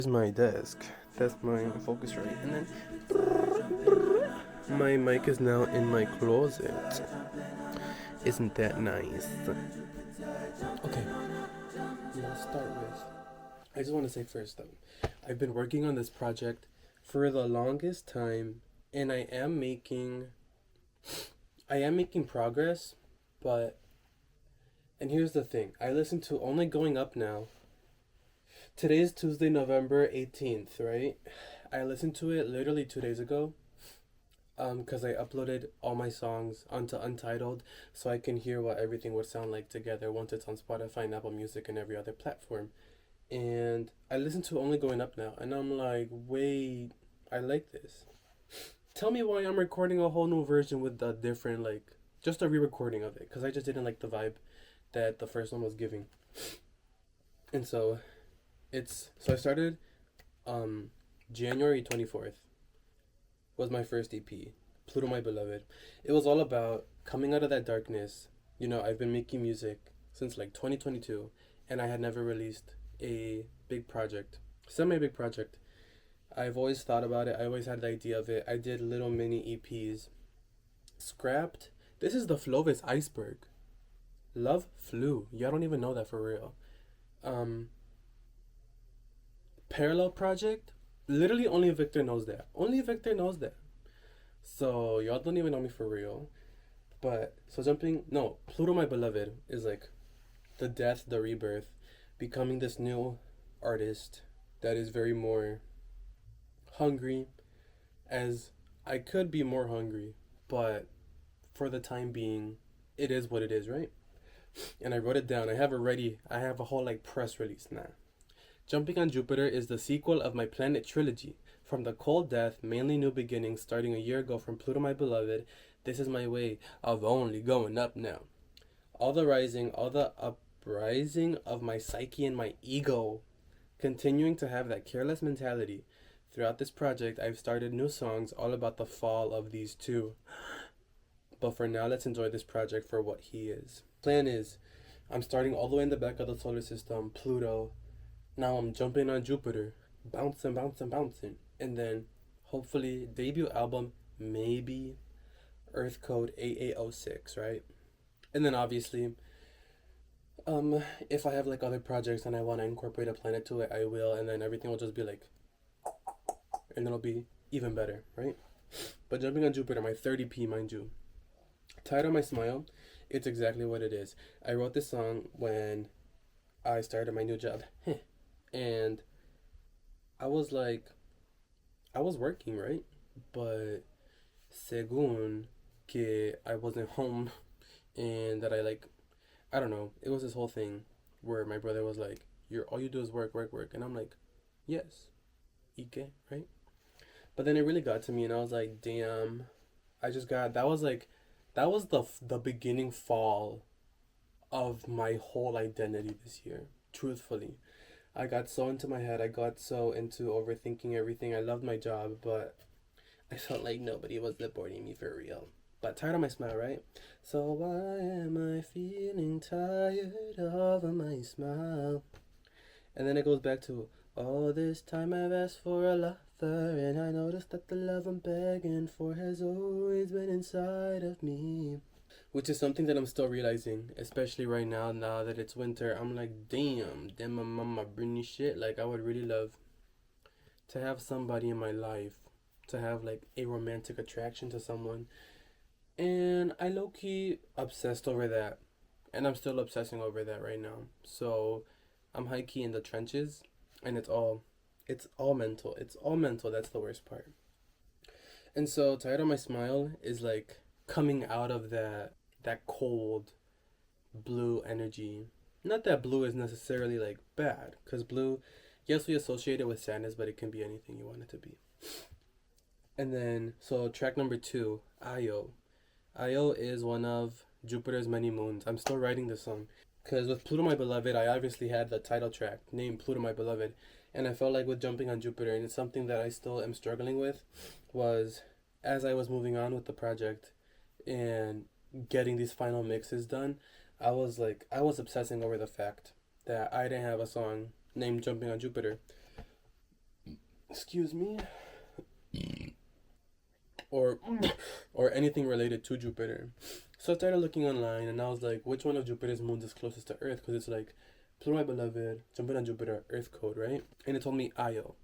Here's my desk. That's my focus rate. And then my mic is now in my closet. Isn't that nice? Okay, let's start with. I just want to say first though, I've been working on this project for the longest time, and I am making progress, but and here's the thing. I listen to Only Going Up now. Today's Tuesday, November 18th, right? I listened to it literally 2 days ago. Because I uploaded all my songs onto Untitled so I can hear what everything would sound like together once it's on Spotify and Apple Music and every other platform. And I listened to Only Going Up now, and I'm like, wait, I like this. Tell me why I'm recording a whole new version with a different, like, just a re recording of it, because I just didn't like the vibe that the first one was giving. And so I started January 24th was my first EP, Pluto My Beloved. It was all about coming out of that darkness. You know, I've been making music since like 2022, and I had never released a big project, semi big project. I've always thought about it, I always had the idea of it. I did little mini EPs. Scrapped. This is the FLOVIS iceberg. Love flew. Y'all don't even know that for real. Um, Parallel project. Literally, only Victor knows that. Only Victor knows that. So y'all don't even know me for real. But so Pluto My Beloved is like the death, the rebirth, becoming this new artist that is very more hungry, as I could be more hungry, but for the time being, it is what it is, right? And I wrote it down. I have it ready. I have a whole like press release now. Jumping on Jupiter is the sequel of my planet trilogy. From the cold death, mainly new beginnings, starting a year ago from Pluto My Beloved, this is my way of only going up now. All the uprising of my psyche and my ego, continuing to have that careless mentality. Throughout this project, I've started new songs all about the fall of these two. But for now, let's enjoy this project for what he is. Plan is, I'm starting all the way in the back of the solar system, Pluto. Now I'm jumping on Jupiter, bouncing, bouncing, bouncing. And then, hopefully, debut album, maybe Earth Code 8806, right? And then obviously, if I have like other projects and I want to incorporate a planet to it, I will, and then everything will just be like, and it'll be even better, right? But jumping on Jupiter, my 30p, mind you. Tied on My Smile, it's exactly what it is. I wrote this song when I started my new job. And I was like, I was working, right? But según que I wasn't home and that I don't know, it was this whole thing where my brother was like, "You're all you do is work, work, work," and I'm like, "Yes, Ike, right?" But then it really got to me, and I was like, "Damn, I just got that was the beginning fall of my whole identity this year. Truthfully, I got so into my head. I got so into overthinking everything. I loved my job, but I felt like nobody was supporting me for real. But tired of my smile, right? So why am I feeling tired of my smile? And then it goes back to all this time I've asked for a lover, and I noticed that the love I'm begging for has always been inside of me. Which is something that I'm still realizing, especially right now that it's winter. I'm like, damn, my mama bring shit. Like, I would really love to have somebody in my life, to have like a romantic attraction to someone. And I low key obsessed over that. And I'm still obsessing over that right now. So I'm high key in the trenches, and it's all mental. It's all mental. That's the worst part. And so Tired of My Smile is like coming out of that cold blue energy. Not that blue is necessarily like bad, because blue, yes, we associate it with sadness, but it can be anything you want it to be. And then, so track number 2, Io. Io is one of Jupiter's many moons. I'm still writing this song. Because with Pluto My Beloved, I obviously had the title track named Pluto My Beloved. And I felt like with jumping on Jupiter, and it's something that I still am struggling with, was as I was moving on with the project and getting these final mixes done, I was obsessing over the fact that I didn't have a song named Jumping on Jupiter. excuse me, or or anything related to Jupiter. So I started looking online, and I was like, which one of Jupiter's moons is closest to Earth? Because it's like Pluto, my beloved, jumping on Jupiter, Earth code, right? And it told me Io.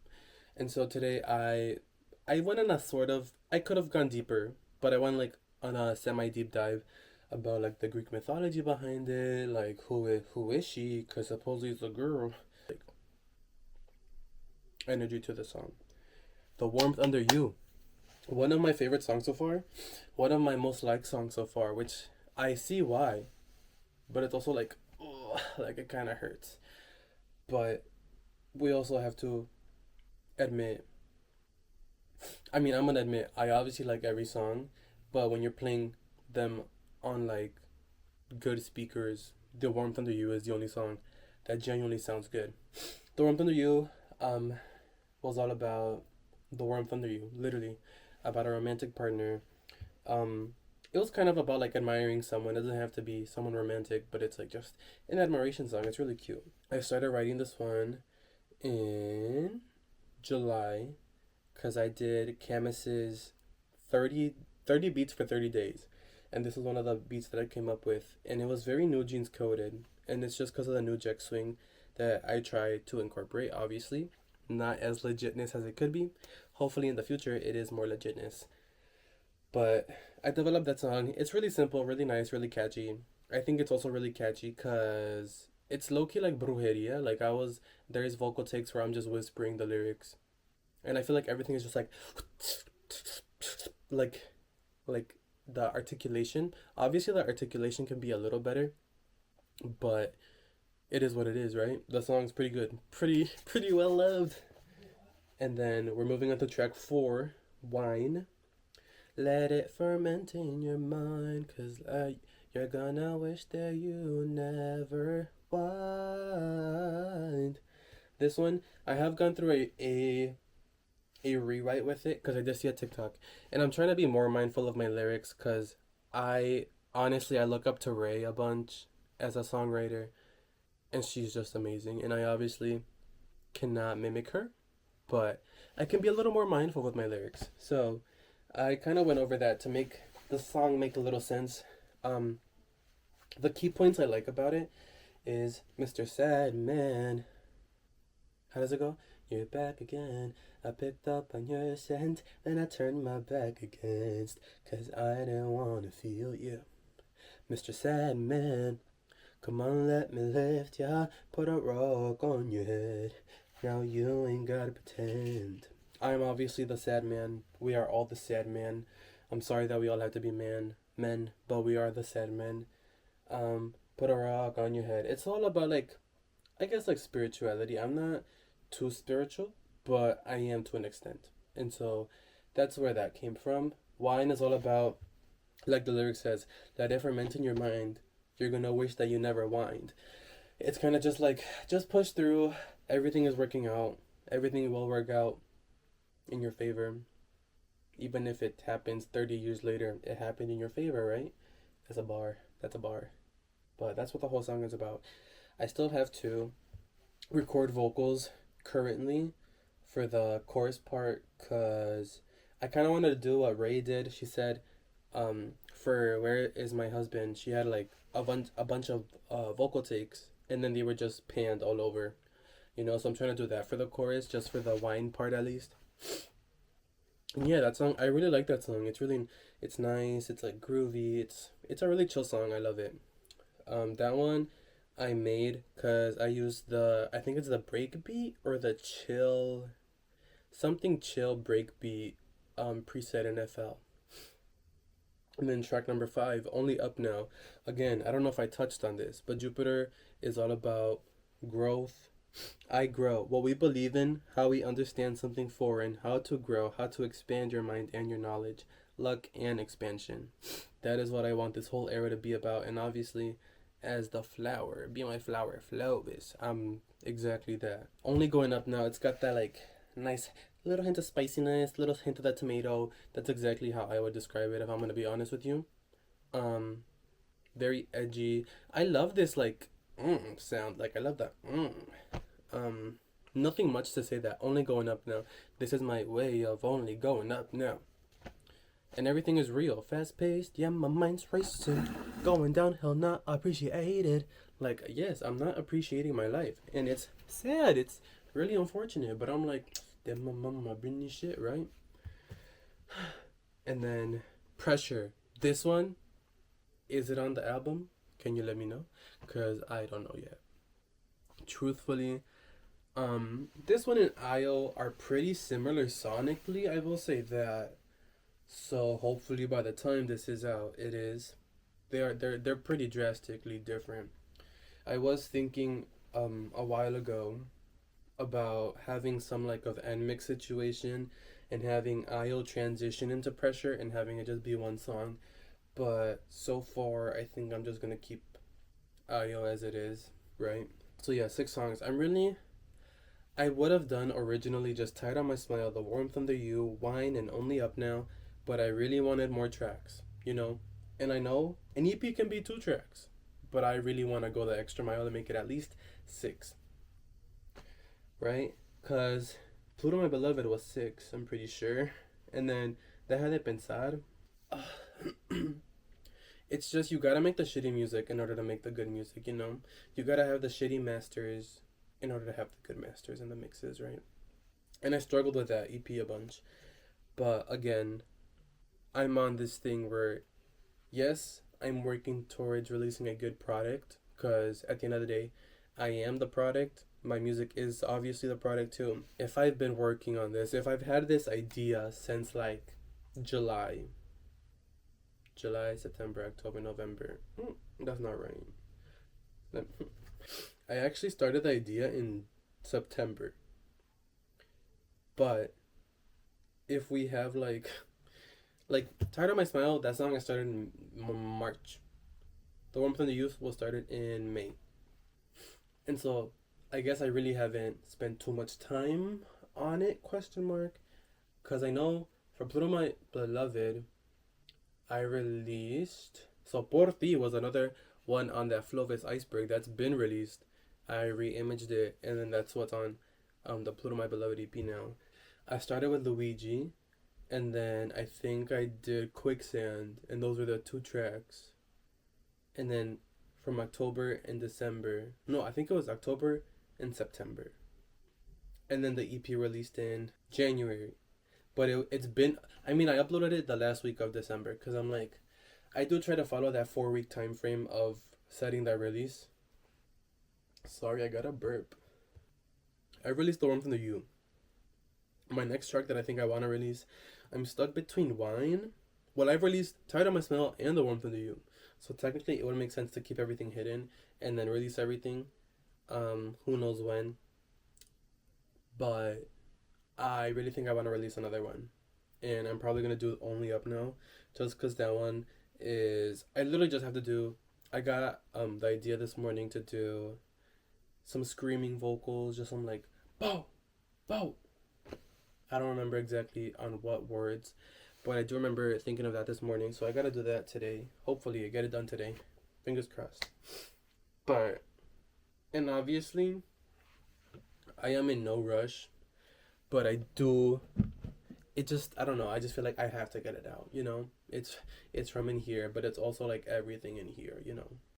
And so today I went on a sort of, I could have gone deeper, but I went like on a semi deep dive about like the Greek mythology behind it, like who is she? Because supposedly it's a girl. Like, energy to the song. The warmth under you. One of my favorite songs so far. One of my most liked songs so far, which I see why, but it's also like, ugh, like it kind of hurts. But we also have to admit, I mean, I'm gonna admit, I obviously like every song, but when you're playing them on like good speakers, The Warmth Under You is the only song that genuinely sounds good. The Warmth Under You um, was all about the warmth under you, literally, about a romantic partner. Um, it was kind of about like admiring someone. It doesn't have to be someone romantic, but it's like just an admiration song. It's really cute. I started writing this one in July because I did Camus's 30, 30 beats for 30 days. And this is one of the beats that I came up with. And it was very New Jeans coded. And it's just because of the new Jack swing that I try to incorporate, obviously. Not as legitness as it could be. Hopefully in the future it is more legitness. But I developed that song. It's really simple, really nice, really catchy. I think it's also really catchy because it's low-key like brujeria. Like there's vocal takes where I'm just whispering the lyrics. And I feel like everything is just like like the articulation. Obviously the articulation can be a little better, but it is what it is, right? The song's pretty good. Pretty well loved. And then we're moving on to track 4, Wine. Let it ferment in your mind, cause you're gonna wish that you never whined. This one, I have gone through a rewrite with it because I just see a TikTok, and I'm trying to be more mindful of my lyrics because I honestly I look up to Ray a bunch as a songwriter, and she's just amazing. And I obviously cannot mimic her, but I can be a little more mindful with my lyrics. So I kind of went over that to make the song make a little sense. The key points I like about it is Mr. Sad Man. How does it go? You're back again. I picked up on your scent, then I turned my back against, cause I didn't want to feel you. Mr. Sad Man, come on, let me lift ya, put a rock on your head. Now you ain't gotta pretend. I am obviously the sad man. We are all the sad man. I'm sorry that we all have to be men, but we are the sad men. Put a rock on your head. It's all about like, I guess like spirituality. I'm not too spiritual, but I am to an extent. And so that's where that came from. Wine is all about, like the lyric says, let it ferment in your mind. You're gonna wish that you never whined. It's kind of just like, just push through. Everything is working out. Everything will work out in your favor. Even if it happens 30 years later, it happened in your favor, right? That's a bar. That's a bar. But that's what the whole song is about. I still have to record vocals currently for the chorus part because I kind of wanted to do what Ray did. She said, for Where Is My Husband, she had like a bunch of vocal takes and then they were just panned all over, you know. So I'm trying to do that for the chorus, just for the wine part at least. And yeah, that song, I really like that song. It's nice. It's like groovy. It's a really chill song. I love it. That one I made because I used I think it's the break beat or the chill, something chill break beat preset in FL. And then track number 5, Only Up Now. Again, I don't know if I touched on this, but Jupiter is all about growth. I grow. What we believe in, how we understand something foreign, how to grow, how to expand your mind and your knowledge, luck and expansion. That is what I want this whole era to be about. And obviously, as the flower, be my flower, FLOVIS, I'm exactly that. Only going up now. It's got that like nice little hint of spiciness, little hint of that tomato. That's exactly how I would describe it if I'm gonna be honest with you. Very edgy. I love this like sound. Like I love that. Nothing much to say that. Only going up now. This is my way of only going up now. And everything is real. Fast paced. Yeah, my mind's racing. Going downhill, not appreciated. Like, yes, I'm not appreciating my life. And it's sad. It's really unfortunate. But I'm like, damn, my mama bring this shit, right? And then Pressure. This one, is it on the album? Can you let me know? Because I don't know yet. Truthfully, this one and IO are pretty similar sonically. I will say that. So hopefully by the time this is out, it is. They're pretty drastically different. I was thinking a while ago about having some like of end mix situation and having IO transition into Pressure and having it just be one song. But so far, I think I'm just gonna keep IO as it is, right? So yeah, 6 songs. I would have done originally just Tied on My Smile, The Warmth Under You, Wine, and Only Up Now, but I really wanted more tracks, you know? And I know an EP can be 2 tracks, but I really want to go the extra mile to make it at least 6, right? Because Pluto My Beloved was 6, I'm pretty sure. And then that hadn't been sad. It's just you gotta make the shitty music in order to make the good music, you know? You gotta have the shitty masters in order to have the good masters and the mixes, right? And I struggled with that EP a bunch. But again, I'm on this thing where, yes, I'm working towards releasing a good product because at the end of the day, I am the product. My music is obviously the product too. If I've been working on this, if I've had this idea since like July, September, October, November. That's not right. I actually started the idea in September. But if we have like Tired of My Smile, that song I started in March. The Warmth and the Youth was started in May. And so I guess I really haven't spent too much time on it, question mark. Because I know for Pluto My Beloved, I released. So Por Ti was another one on that FLOVIS iceberg that's been released. I re-imaged it, and then that's what's on the Pluto My Beloved EP now. I started with Luigi, and then I think I did Quicksand, and those were the 2 tracks. And then from October and December, no, I think it was October and September. And then the EP released in January. But it's been, I mean, I uploaded it the last week of December because I'm like, I do try to follow that 4-week time frame of setting that release. Sorry, I got a burp. I released The Warmth Under You. My next track that I think I want to release, I'm stuck between Wine. Well, I've released Tied on My Smell and The Warmth Under You. So technically, it would make sense to keep everything hidden and then release everything. Who knows when. But I really think I want to release another one. And I'm probably going to do Only Up Now. Just because that one is... I literally just have to do... I got the idea this morning to do some screaming vocals. Just some like... Bow! Bow! I don't remember exactly on what words. But I do remember thinking of that this morning. So I got to do that today. Hopefully I get it done today. Fingers crossed. But... And obviously... I am in no rush. But I do, it just, I don't know, I just feel like I have to get it out, you know? It's from in here, but it's also like everything in here, you know?